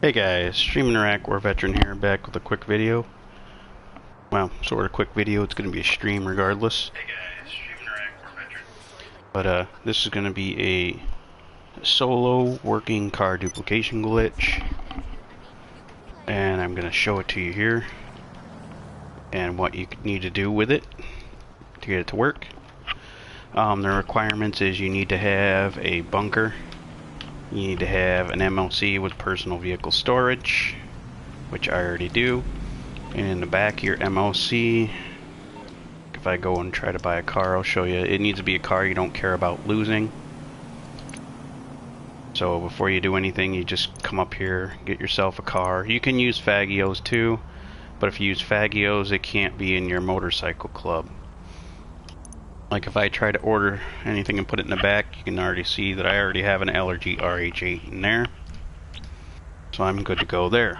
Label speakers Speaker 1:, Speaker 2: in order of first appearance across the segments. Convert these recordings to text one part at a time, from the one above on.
Speaker 1: Hey guys, Streaming Iraq War Veteran here, back with a quick video. Well, sort of quick video, it's going to be a stream regardless. Hey guys, Streaming Iraq War Veteran. But this is going to be a solo working car duplication glitch. And I'm going to show it to you here. And what you need to do with it to get it to work. The requirements is you need to have a bunker. You need to have an MLC with personal vehicle storage, which I already do. And in the back of your MLC, if I go and try to buy a car, I'll show you. It needs to be a car you don't care about losing. So before you do anything, you just come up here, get yourself a car. You can use Fagios too, but if you use Fagios, it can't be in your motorcycle club. Like if I try to order anything and put it in the back, you can already see that I already have an Allergy RH8 in there. So I'm good to go there.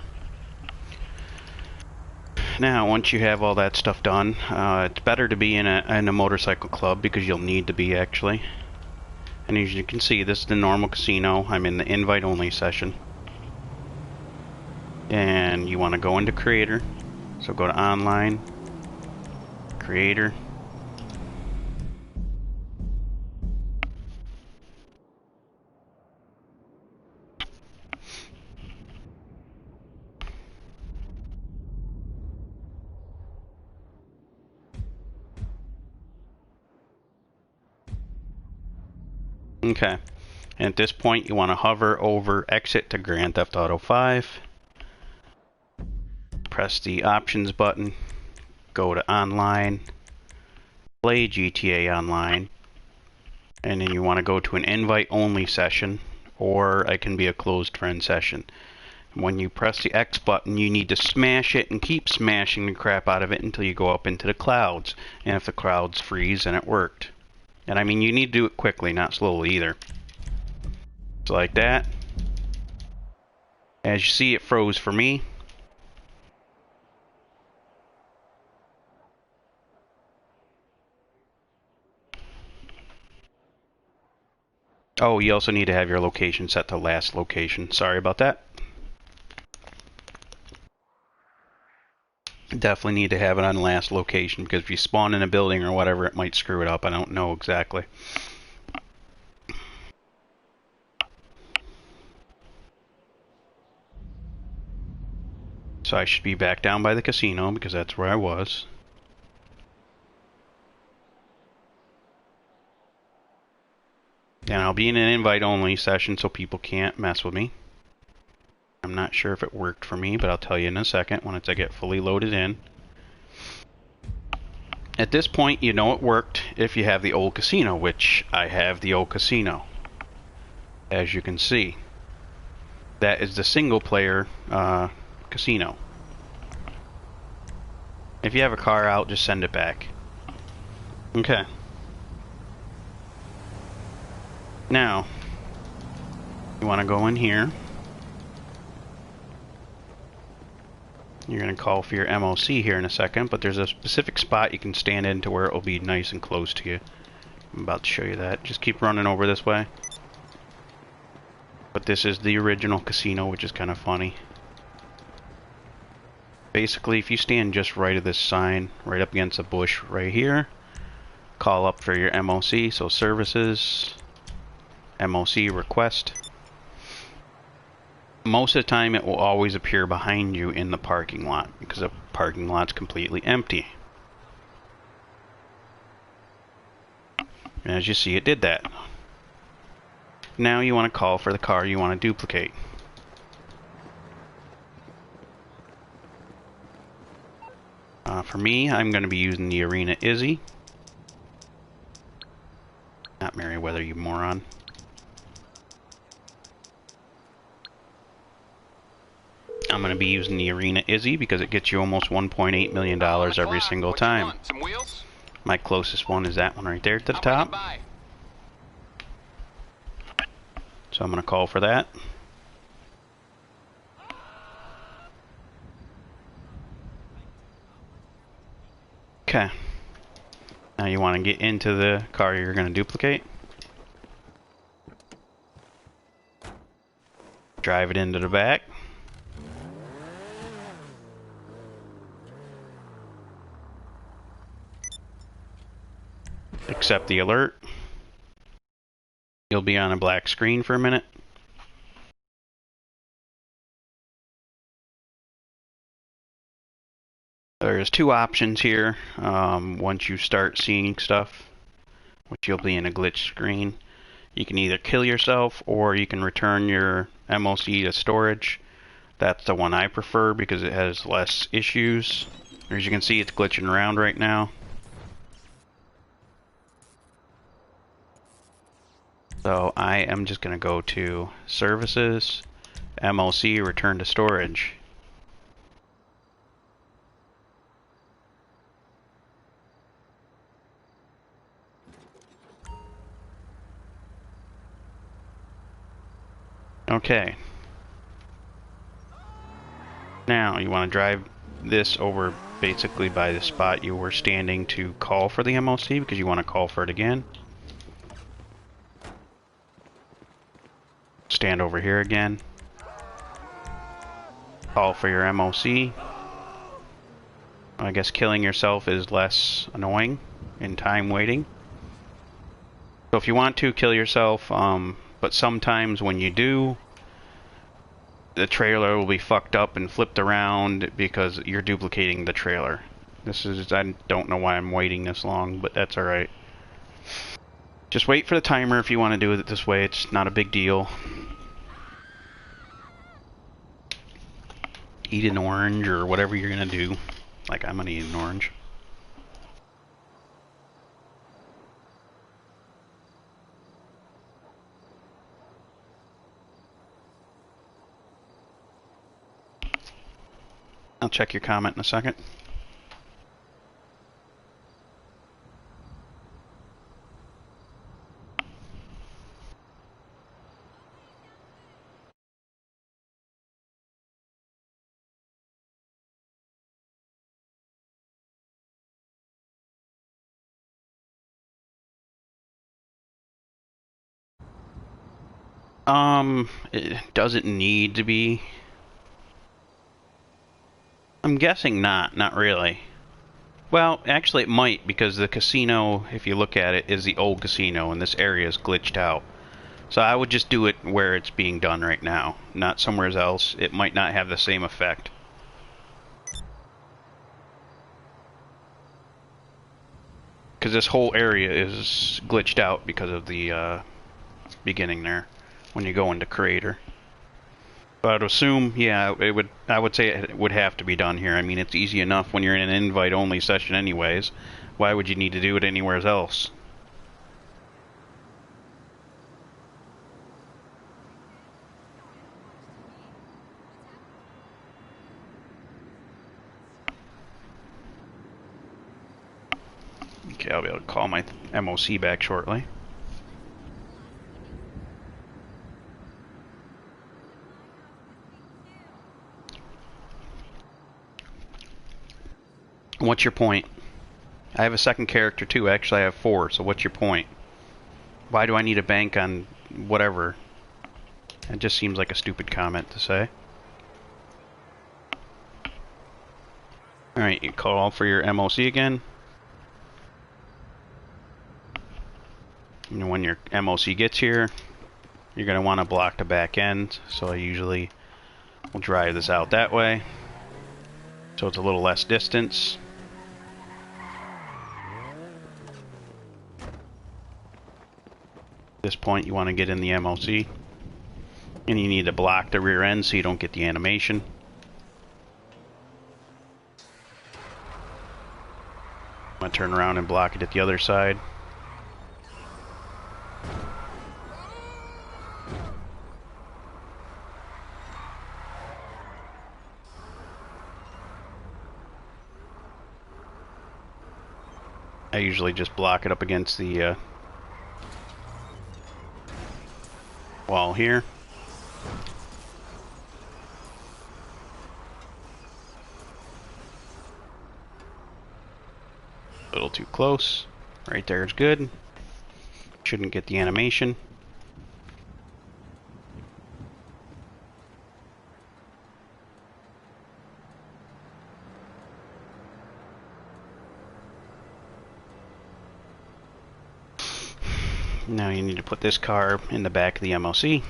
Speaker 1: Now, once you have all that stuff done, it's better to be in a motorcycle club because you'll need to be actually. And as you can see, this is the normal casino. I'm in the invite only session. And you want to go into creator. So go to online, creator. Okay, and at this point you want to hover over exit to Grand Theft Auto 5, press the options button, go to online, play GTA Online, and then you want to go to an invite only session, or it can be a closed friend session. When you press the X button, you need to smash it and keep smashing the crap out of it until you go up into the clouds, and if the clouds freeze, then it worked. And I mean, you need to do it quickly, not slowly either. So like that. As you see, it froze for me. Oh, you also need to have your location set to last location. Sorry about that. Definitely need to have it on last location because if you spawn in a building or whatever, it might screw it up. I don't know exactly. So I should be back down by the casino because that's where I was. And I'll be in an invite only session so people can't mess with me. I'm not sure if it worked for me, but I'll tell you in a second when I get fully loaded in. At this point, you know it worked if you have the old casino, which I have the old casino. As you can see, that is the single player casino. If you have a car out, just send it back. Okay. Now, you want to go in here. You're going to call for your MOC here in a second, but there's a specific spot you can stand in to where it will be nice and close to you. I'm about to show you that. Just keep running over this way. But this is the original casino, which is kind of funny. Basically, if you stand just right of this sign, right up against a bush right here, call up for your MOC, so services, MOC request. Most of the time it will always appear behind you in the parking lot because the parking lot's completely empty. And as you see, it did that. Now you want to call for the car you want to duplicate. For me, I'm going to be using the Arena Izzy. Not Merryweather, you moron. I'm going to be using the Arena Izzy because it gets you almost $1.8 million every single time.
Speaker 2: Some wheels?
Speaker 1: My closest one is that one right there to the top. So I'm going to call for that. Okay. Now you want to get into the car you're going to duplicate. Drive it into the back. accept the alert. You'll be on a black screen for a minute. There's two options here. Once you start seeing stuff, which you'll be in a glitch screen, you can either kill yourself or you can return your MOC to storage. That's the one I prefer because it has less issues. As you can see, it's glitching around right now. So I am just going to go to Services, MOC, Return to Storage. Okay. Now you want to drive this over basically by the spot you were standing to call for the MOC because you want to call for it again. Stand over here again. Call for your MOC. I guess killing yourself is less annoying in time waiting. So if you want to kill yourself, but sometimes when you do, the trailer will be fucked up and flipped around because you're duplicating the trailer. I don't know why I'm waiting this long, but that's alright. Just wait for the timer if you want to do it this way. It's not a big deal. Eat an orange or whatever you're gonna do. Like I'm gonna eat an orange. I'll check your comment in a second. It doesn't need to be. I'm guessing not really. Well, actually it might, because the casino, if you look at it, is the old casino, and this area is glitched out. So I would just do it where it's being done right now, not somewhere else. It might not have the same effect. Because this whole area is glitched out because of the beginning there, when you go into Creator. But I'd assume, yeah, I would say it would have to be done here. I mean, it's easy enough when you're in an invite-only session anyways. Why would you need to do it anywhere else? Okay, I'll be able to call my MOC back shortly. What's your point? I have a second character too. Actually, I have 4, so what's your point? Why do I need a bank on whatever? It just seems like a stupid comment to say. Alright, you call for your MOC again. And when your MOC gets here, you're going to want to block the back end. So I usually will drive this out that way, so it's a little less distance. At this point, you want to get in the MOC, and you need to block the rear end so you don't get the animation. I'm going to turn around and block it at the other side. I usually just block it up against the wall here. A little too close. Right there is good. Shouldn't get the animation. Now you need to put this car in the back of the MLC.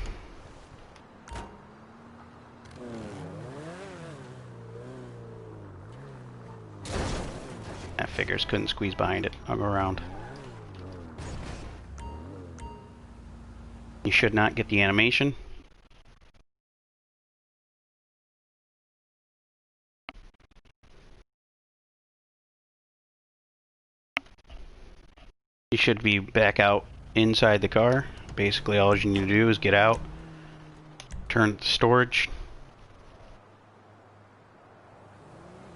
Speaker 1: That figures couldn't squeeze behind it. I'll go around. You should not get the animation. You should be back out inside the car. Basically all you need to do is get out, turn to storage.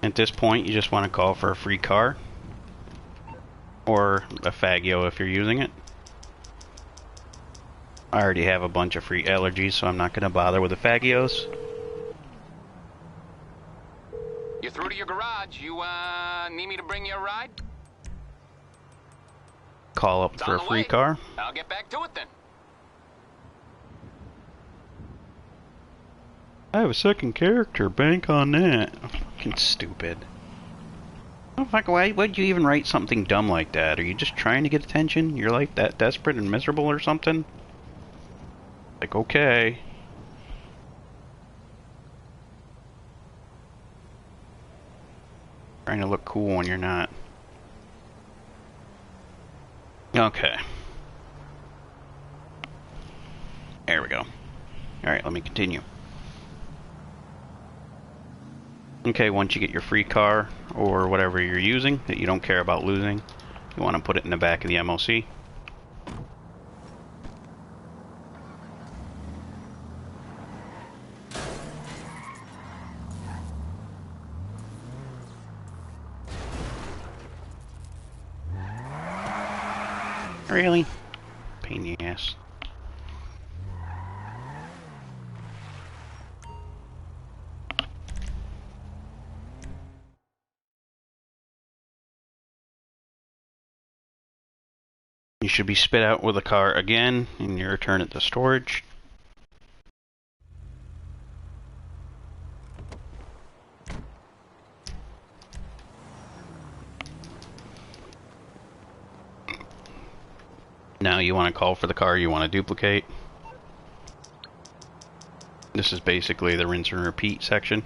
Speaker 1: At this point you just want to call for a free car or a Fagio if you're using it. I already have a bunch of free allergies, so I'm not going to bother with the Fagios.
Speaker 2: You're through to your garage. You need me to bring you a ride?
Speaker 1: Call up for a free car.
Speaker 2: I'll get back to it then.
Speaker 1: I have a second character. Bank on that. Fucking stupid. Oh, fuck, why'd you even write something dumb like that? Are you just trying to get attention? You're like that desperate and miserable or something? Like, okay. Trying to look cool when you're not. Okay. There we go. Alright, let me continue. Okay, once you get your free car, or whatever you're using, that you don't care about losing, you want to put it in the back of the MLC. Really? Pain in the ass. You should be spit out with the car again, and you return it to storage. Now you want to call for the car you want to duplicate. This is basically the rinse and repeat section.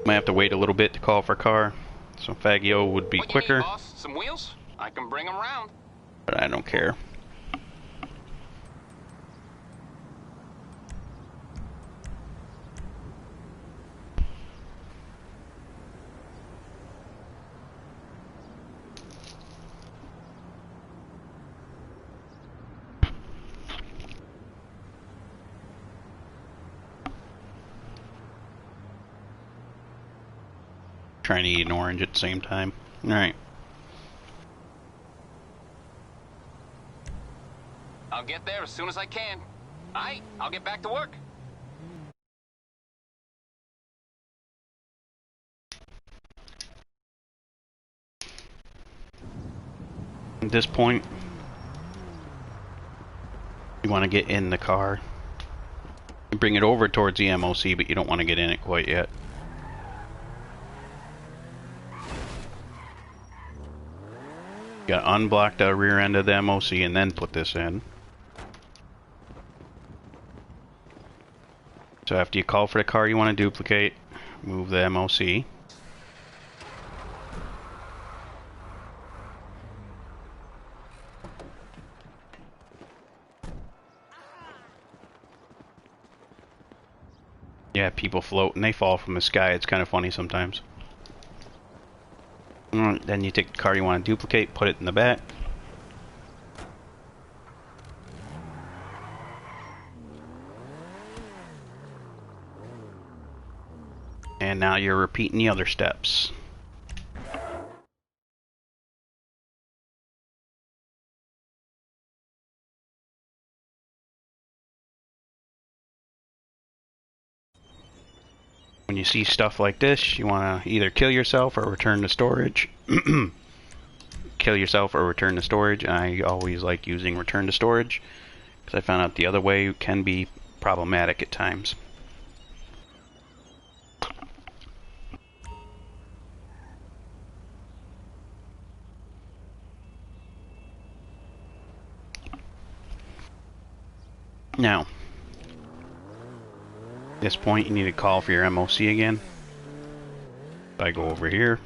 Speaker 1: Might have to wait a little bit to call for a car. So Fagio would be quicker.
Speaker 2: Need, boss? Some wheels? I can bring them around.
Speaker 1: But I don't care. Trying to eat an orange at the same time. Alright.
Speaker 2: I'll get there as soon as I can. Alright, I'll get back to work.
Speaker 1: At this point, you want to get in the car. You bring it over towards the MOC, but you don't want to get in it quite yet. You gotta unblock the rear end of the MOC and then put this in. So after you call for the car you want to duplicate, move the MOC. Yeah, people float and they fall from the sky. It's kind of funny sometimes. Then you take the car you want to duplicate, put it in the back. And now you're repeating the other steps. When you see stuff like this, you want to either kill yourself or return to storage. Kill yourself or return to storage. I always like using return to storage because I found out the other way can be problematic at times. Now, at this point, you need to call for your MOC again. If I go over here,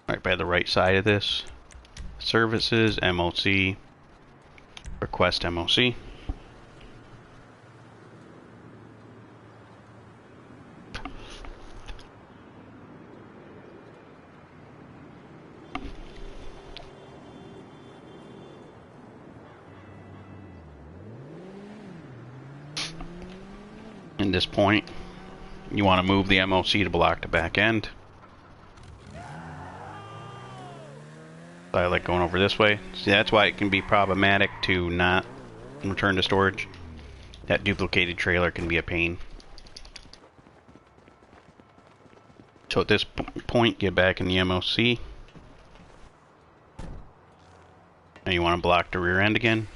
Speaker 1: right by the right side of this, services, MOC, request MOC. At this point, you want to move the MOC to block the back end. I like going over this way. See, that's why it can be problematic to not return to storage. That duplicated trailer can be a pain. So at this point, get back in the MOC. And you want to block the rear end again.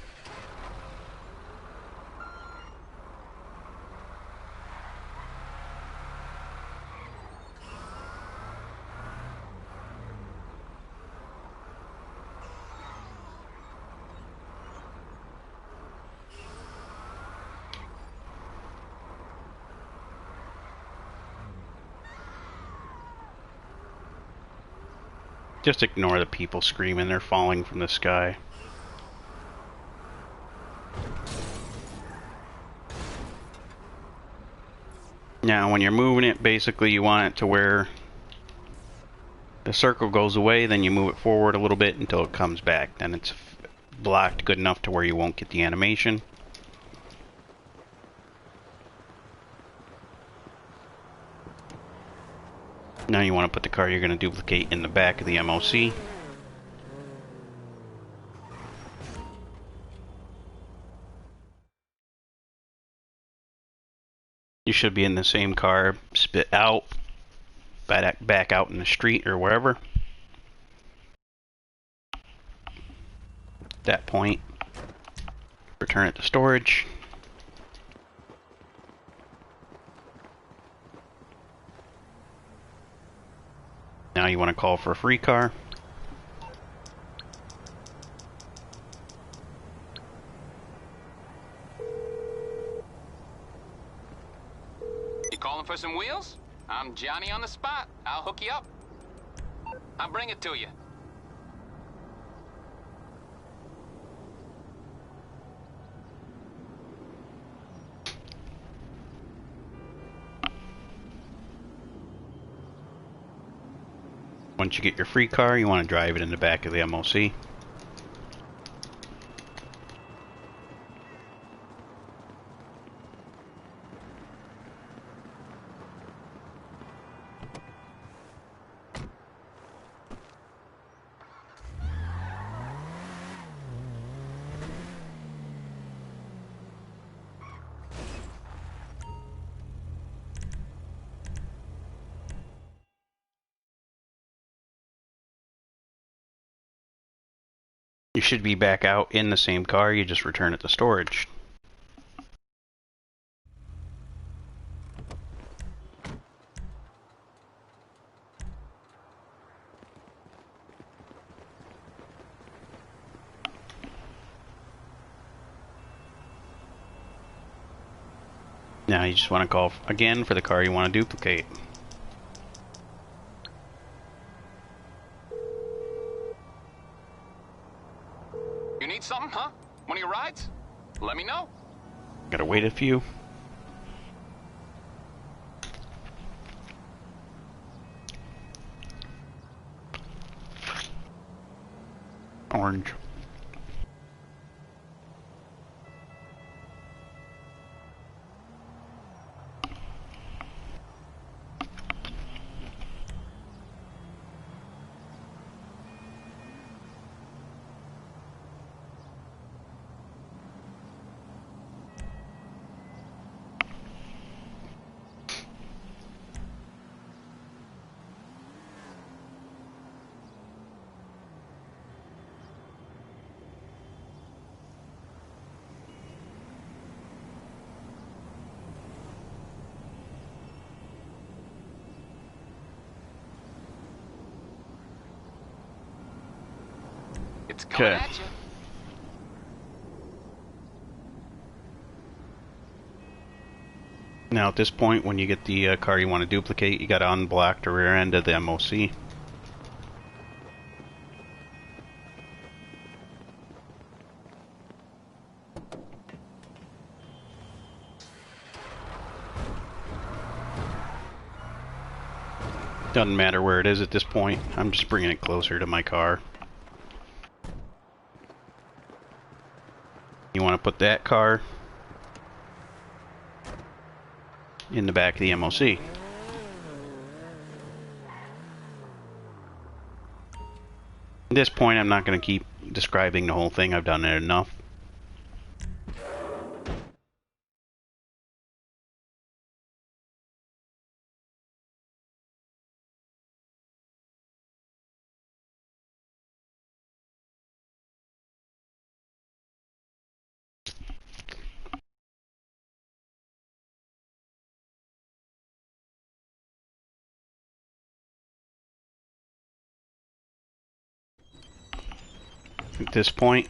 Speaker 1: Just ignore the people screaming, they're falling from the sky. Now when you're moving it, basically you want it to where the circle goes away, then you move it forward a little bit until it comes back. Then it's blocked good enough to where you won't get the animation. Now you want to put the car you're going to duplicate in the back of the MOC. You should be in the same car, spit out, back out in the street or wherever. At that point, return it to storage. Now you want to call for a free car.
Speaker 2: You calling for some wheels? I'm Johnny on the spot. I'll hook you up. I'll bring it to you.
Speaker 1: Once you get your free car, you want to drive it in the back of the MOC. You should be back out in the same car, you just return it to storage. Now you just want to call again for the car you want to duplicate.
Speaker 2: You need something, huh? One of your rides? Let me know.
Speaker 1: Gotta wait a few. Orange.
Speaker 2: It's coming
Speaker 1: Okay.
Speaker 2: at you.
Speaker 1: Now at this point, when you get the car you want to duplicate, you got to unblock the rear end of the MOC. Doesn't matter where it is at this point, I'm just bringing it closer to my car. You want to put that car in the back of the MOC. At this point, I'm not going to keep describing the whole thing. I've done it enough. At this point,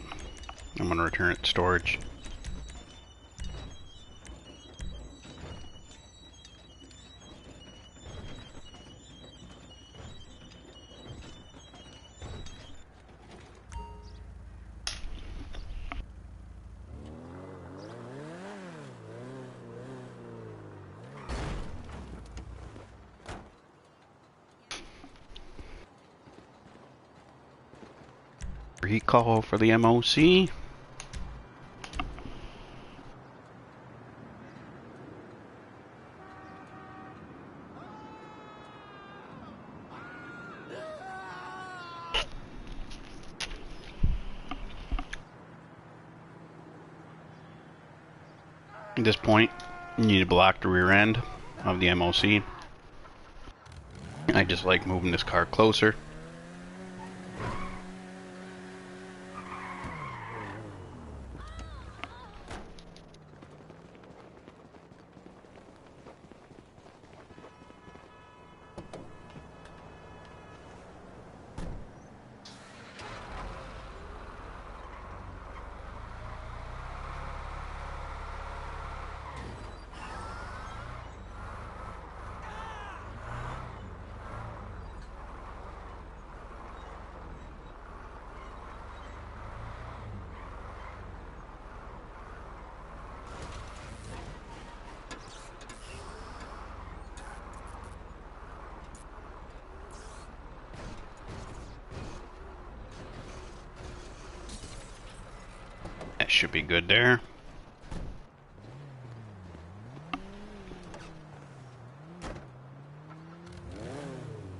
Speaker 1: I'm going to return it to storage. Recall for the MOC. At this point, you need to block the rear end of the MOC. I just like moving this car closer. That should be good there.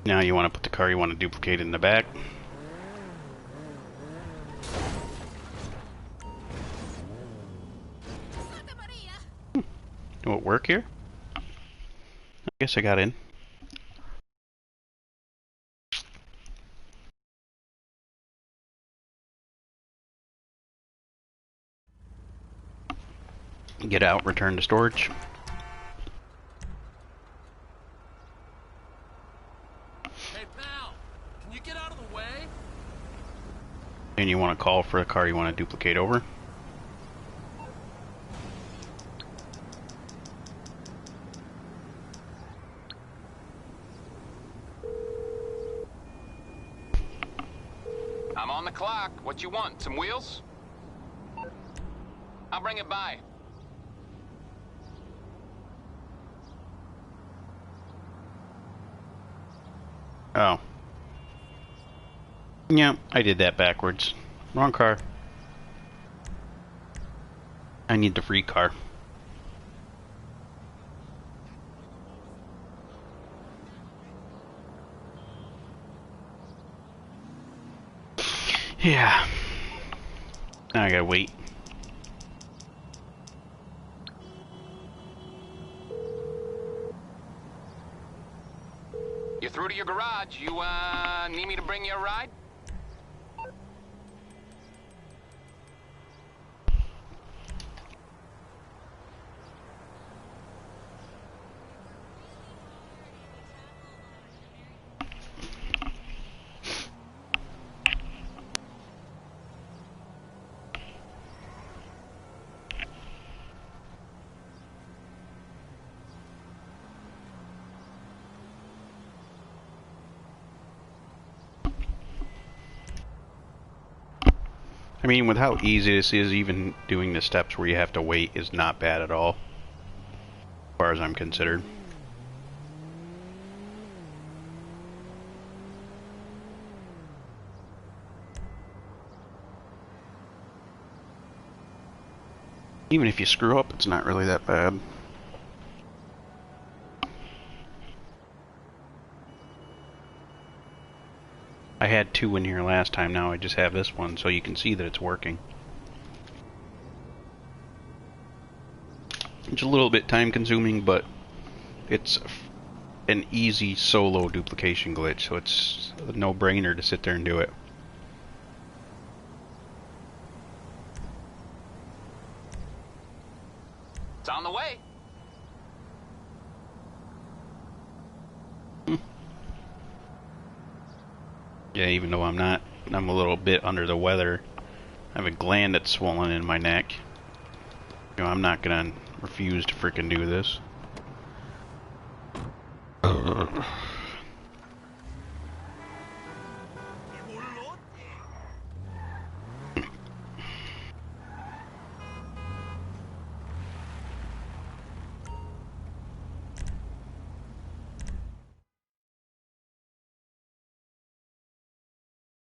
Speaker 1: Now you want to put the car you want to duplicate in the back. Will it work here? I guess I got in. Get out, return to storage.
Speaker 3: Hey pal, can you get out of the way?
Speaker 1: And you want to call for the car you want to duplicate over.
Speaker 2: I'm on the clock. What you want? Some wheels? I'll bring it by.
Speaker 1: Oh. Yeah, I did that backwards. Wrong car. I need the free car. Yeah. Now I gotta wait.
Speaker 2: You're through to your garage. You, need me to bring you a ride?
Speaker 1: I mean, with how easy this is, even doing the steps where you have to wait is not bad at all, as far as I'm considered. Even if you screw up, it's not really that bad. I had 2 in here last time, now I just have this one, so you can see that it's working. It's a little bit time consuming, but it's an easy solo duplication glitch, so it's a no-brainer to sit there and do it.
Speaker 2: It's on the way.
Speaker 1: Yeah, even though I'm a little bit under the weather. I have a gland that's swollen in my neck. You know, I'm not gonna refuse to freaking do this.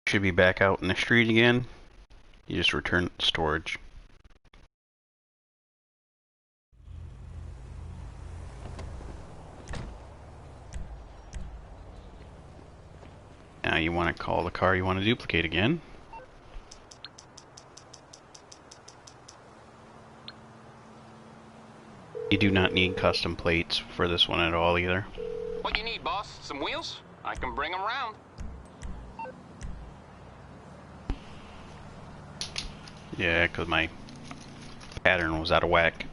Speaker 1: Should be back out in the street again. You just return it to storage. Now you want to call the car you want to duplicate again. You do not need custom plates for this one at all either.
Speaker 2: What you need, boss? Some wheels? I can bring them round.
Speaker 1: Yeah, because my pattern was out of whack.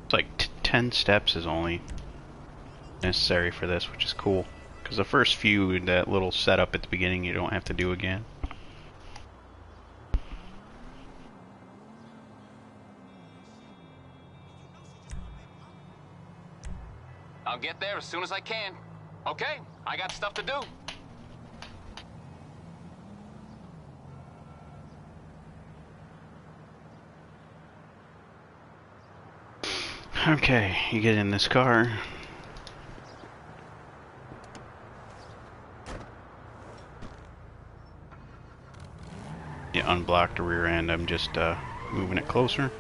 Speaker 1: It's like 10 steps is only necessary for this, which is cool. Because the first few, that little setup at the beginning, you don't have to do again.
Speaker 2: I'll get there as soon as I can. Okay, I got stuff to do.
Speaker 1: Okay, you get in this car. You unblock the rear end, I'm just moving it closer.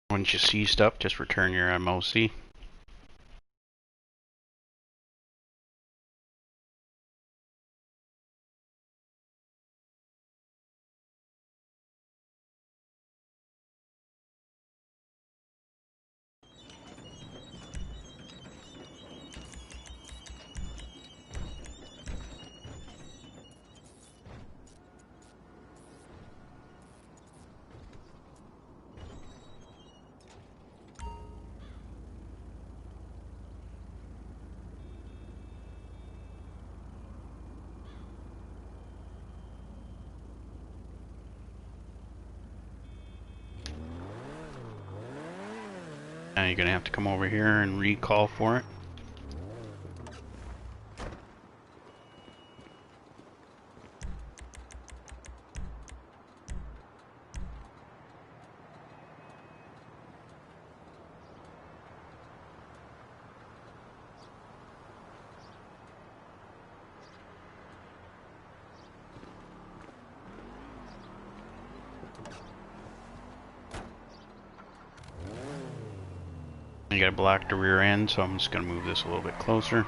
Speaker 1: Once you see stuff, just return your MOC. Now you're gonna have to come over here and recall for it. You gotta block the rear end, so I'm just gonna move this a little bit closer.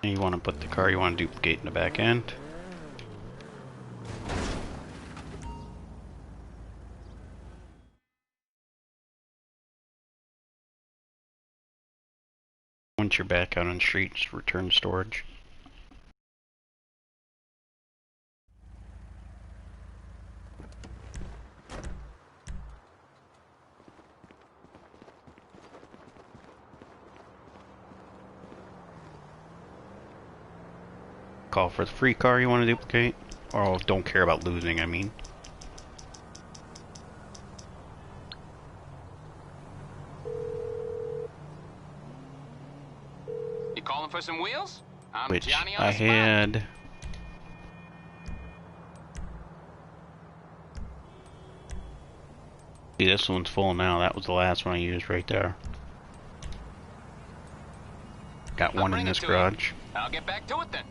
Speaker 1: You want to put the car you want to duplicate in the back end. Once you're back out on the street, just return to storage. Call for the free car you want to duplicate. Or don't care about losing, I mean.
Speaker 2: You calling for some wheels? I'm
Speaker 1: Which
Speaker 2: Johnny on
Speaker 1: I
Speaker 2: the spot.
Speaker 1: had. See, this one's full now. That was the last one I used right there. Got one in this garage.
Speaker 2: I'll get back to it then.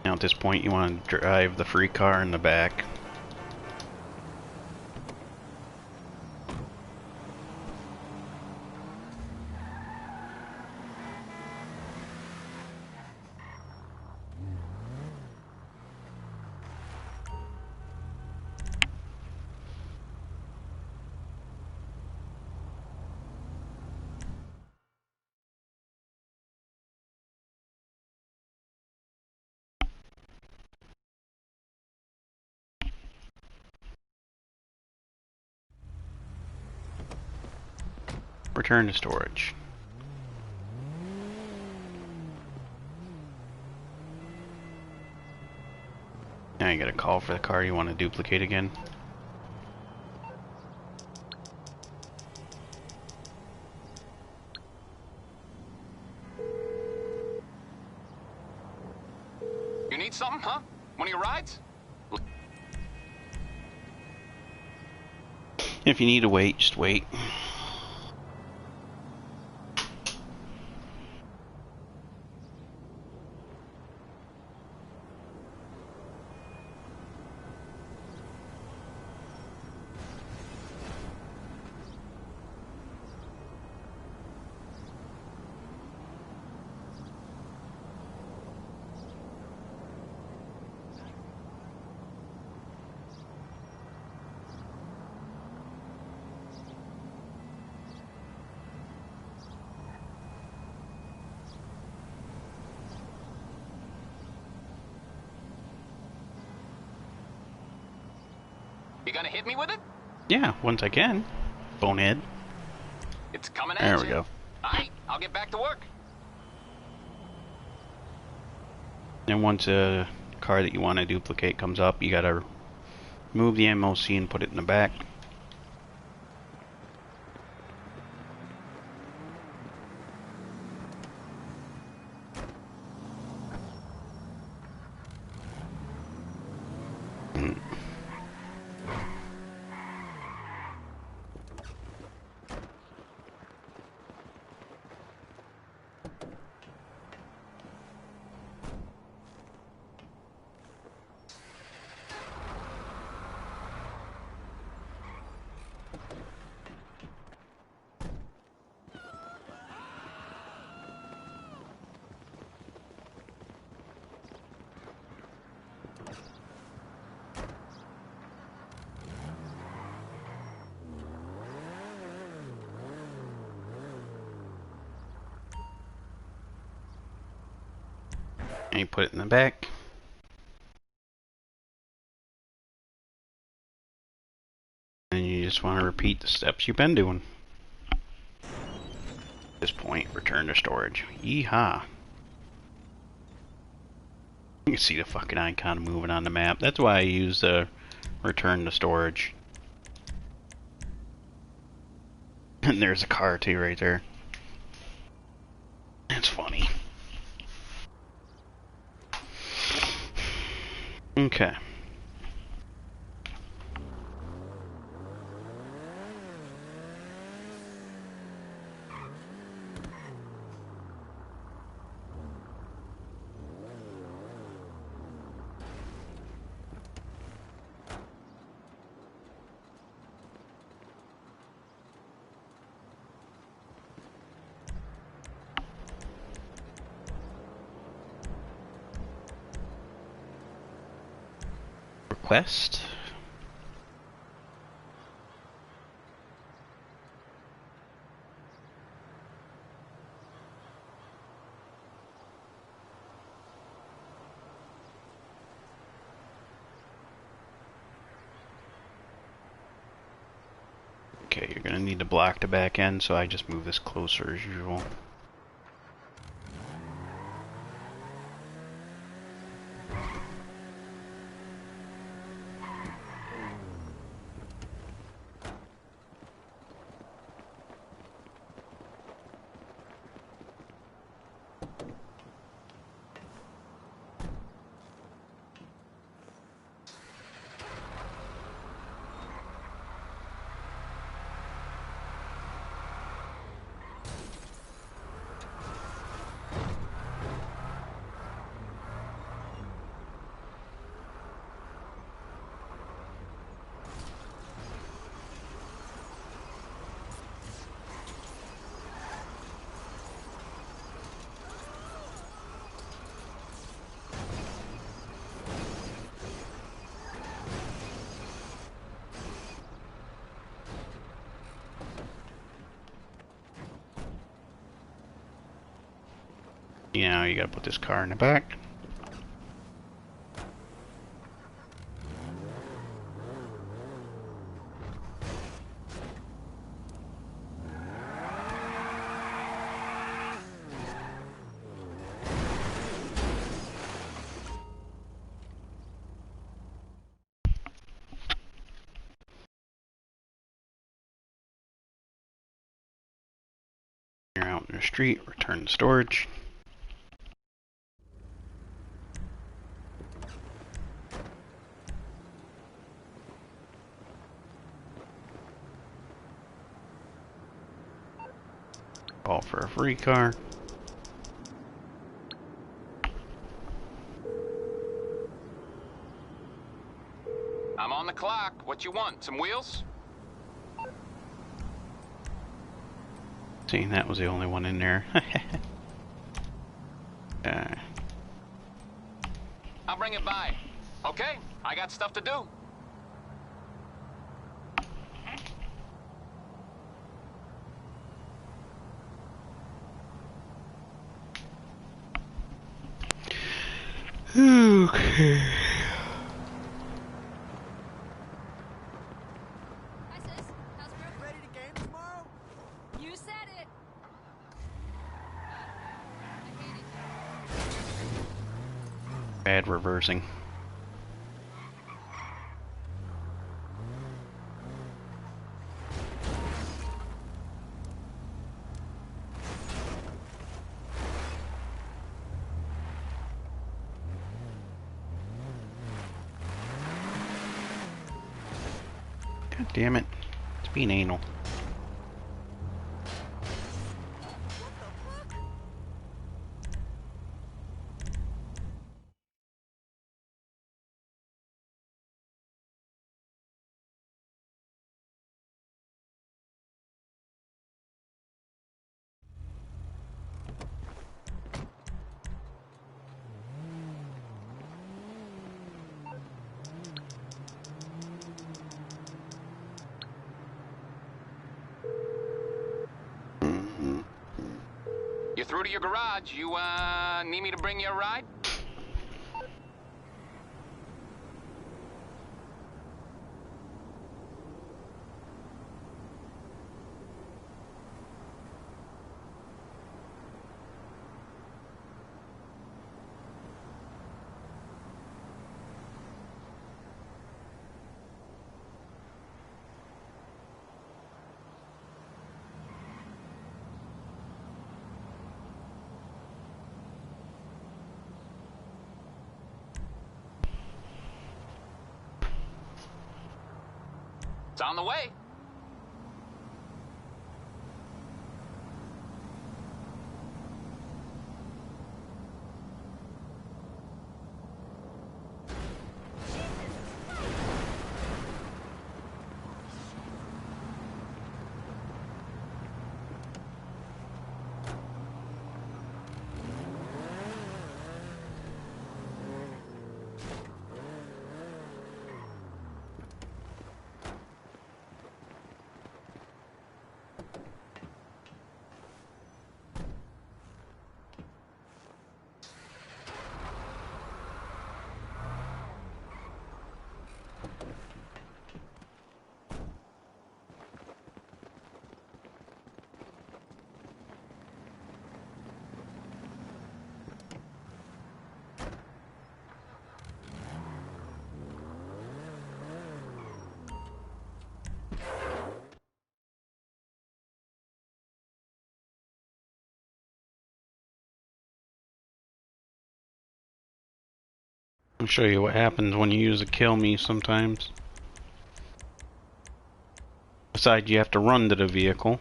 Speaker 1: Now at this point you want to drive the free car in the back. Return to storage. Now you gotta call for the car you want to duplicate again.
Speaker 2: You need something, huh? One of your rides?
Speaker 1: If you need to wait, just wait.
Speaker 2: You gonna hit me with it?
Speaker 1: Yeah, once I can. Bonehead.
Speaker 2: It's coming at
Speaker 1: There
Speaker 2: you.
Speaker 1: we go.
Speaker 2: Alright, I'll get back to work.
Speaker 1: And once a car that you want to duplicate comes up, you gotta move the MOC and put it in the back. And you put it in the back. And you just want to repeat the steps you've been doing. At this point, return to storage. Yeehaw. You can see the fucking icon moving on the map. That's why I use return to storage. And there's a car too right there. That's funny. Okay. Request. Okay, you're gonna need to block the back end, so I just move this closer as usual. Now you gotta put this car in the back. You're out in the street, return to storage. Call for a free car.
Speaker 2: I'm on the clock. What you want? Some wheels?
Speaker 1: See, that was the only one in there.
Speaker 2: I'll bring it by. Okay, I got stuff to do.
Speaker 1: Okay.
Speaker 4: Hi, sis. How's Griff? Ready to game tomorrow? You said it. I hate it.
Speaker 1: Bad reversing. God damn it. It's being anal.
Speaker 2: You're through to your garage. You, need me to bring you a ride? It's on the way.
Speaker 1: I'll show you what happens when you use a kill me sometimes. Besides, you have to run to the vehicle.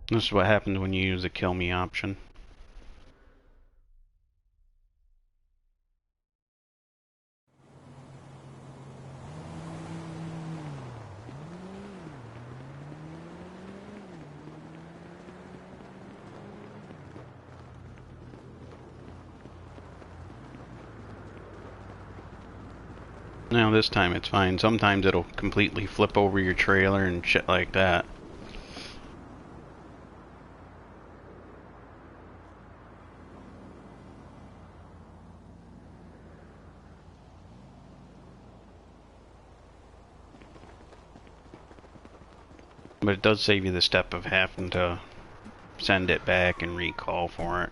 Speaker 1: This is what happens when you use the kill me option. Now this time it's fine. Sometimes it'll completely flip over your trailer and shit like that. But it does save you the step of having to send it back and recall for it.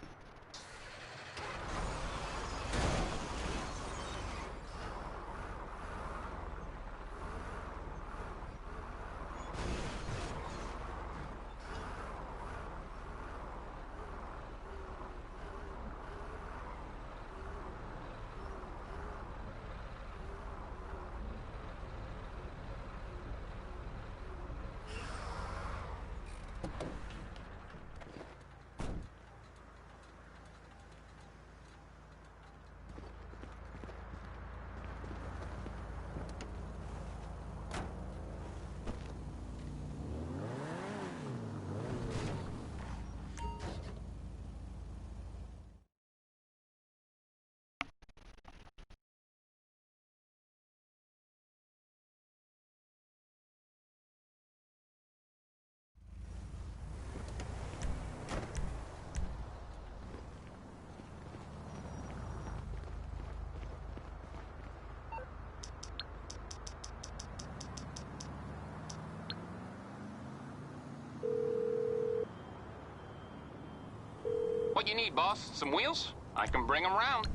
Speaker 2: What you need, boss? Some wheels? I can bring them round.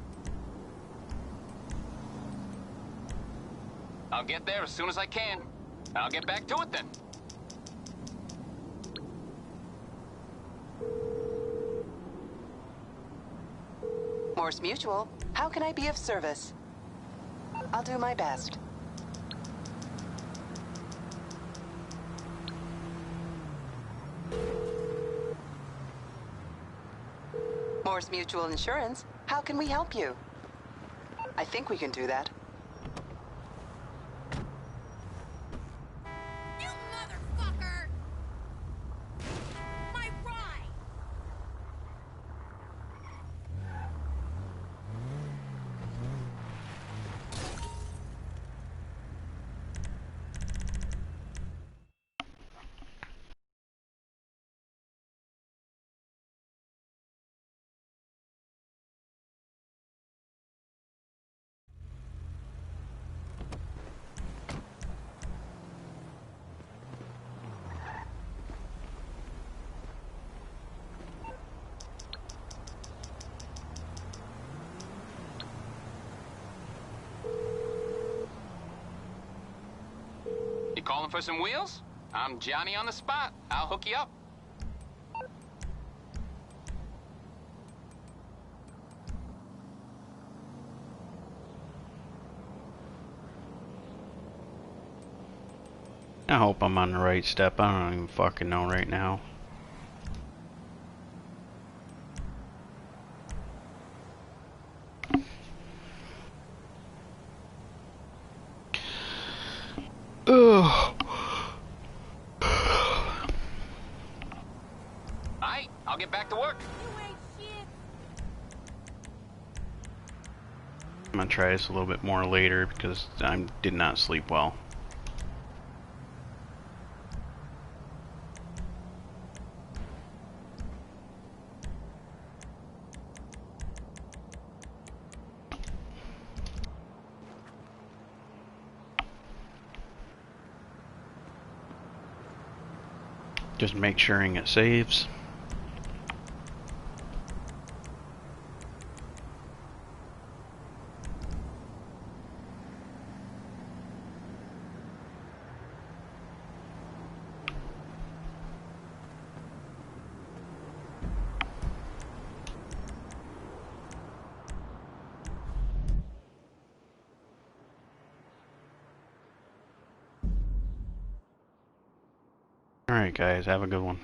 Speaker 2: I'll get there as soon as I can. I'll get back to it then.
Speaker 5: Morse Mutual, how can I be of service? I'll do my best. Morse Mutual Insurance, how can we help you? I think we can do that.
Speaker 4: You motherfucker! My ride!
Speaker 2: You calling for some wheels? I'm Johnny on the spot. I'll hook you up.
Speaker 1: I hope I'm on the right step. I don't even fucking know right now. Ugh.
Speaker 2: Alright, I'll get back to work.
Speaker 4: You ain't shit.
Speaker 1: I'm gonna try this a little bit more later because I did not sleep well. Just make sure it saves. Alright guys, have a good one.